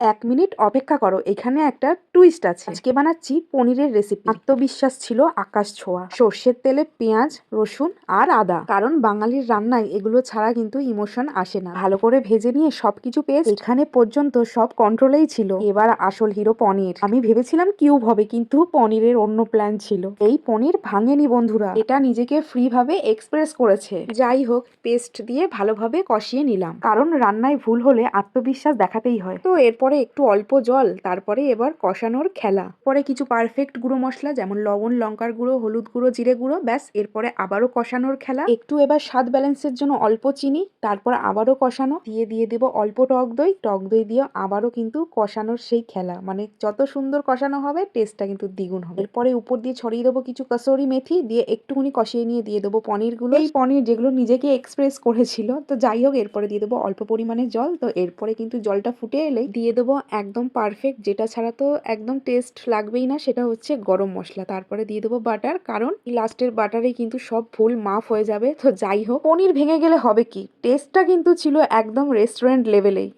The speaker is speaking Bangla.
1 মিনিট অপেক্ষা করো, এখানে একটা টুইস্ট আছে। আজকে বানাচ্ছি পনিরের রেসিপি। আত্মবিশ্বাস ছিল আকাশ ছোঁয়া। সর্ষের তেলে পেঁয়াজ, রসুন আর আদা, কারণ বাঙালির রান্নায় এগুলো ছাড়া কিন্তু ইমোশন আসে না। ভালো করে ভেজে নিয়ে সবকিছু পেস্ট, এখানে পর্যন্ত সব কন্ট্রোলেই ছিল। এবার আসল হিরো পনির। আমি ভেবেছিলাম কিউব হবে, কিন্তু পনিরের অন্য প্ল্যান ছিল। এই পনির ভাঙেনি বন্ধুরা, এটা নিজেকে ফ্রি ভাবে এক্সপ্রেস করেছে। যাই হোক, পেস্ট দিয়ে ভালোভাবে কষিয়ে নিলাম, কারণ রান্নায় ভুল হলে আত্মবিশ্বাস দেখাতেই হয়। তো এরপরে একটু অল্প জল, তারপরে এবার কষানোর খেলা। পরে কিছু পারফেক্ট গুঁড়ো মশলা যেমন লবণ, লঙ্কার গুঁড়ো, হলুদ গুঁড়ো, জিরে গুঁড়ো, ব্যাস। এরপরে আবারও কষানোর খেলা। একটু এবার স্বাদ ব্যালেন্সের জন্য অল্প চিনি, তারপর আবারও কষানো দিয়ে দেবো অল্প টক দই। টক দই দিয়ে আবারও কিন্তু কষানোর সেই খেলা, মানে যত সুন্দর কষানো হবে টেস্টটা কিন্তু দ্বিগুণ হবে। এরপরে উপর দিয়ে ছড়িয়ে দেবো কিছু কসুরি মেথি, দিয়ে একটুখানি কষিয়ে নিয়ে দিয়ে দেবো পনিরগুলো। এই পনির যেগুলো নিজেকে এক্সপ্রেস করেছিল। তো যাই হোক, এরপরে দিয়ে দেবো অল্প পরিমাণে জল। তো এরপরে কিন্তু জলটা ফুটে এলেই দিয়ে দেবো একদম পারফেক্ট, যেটা ছাড়া তো একদম টেস্ট লাগবেই না, সেটা হচ্ছে গরম মশলা। তারপরে দিয়ে দেবো বাটার, কারণ লাস্টের বাটারে কিন্তু সব ভুল মাফ হয়ে যাবে। তো যাই হোক, পনির ভেঙে গেলে হবে কি, টেস্টটা কিন্তু ছিল একদম রেস্টুরেন্ট লেভেলেই।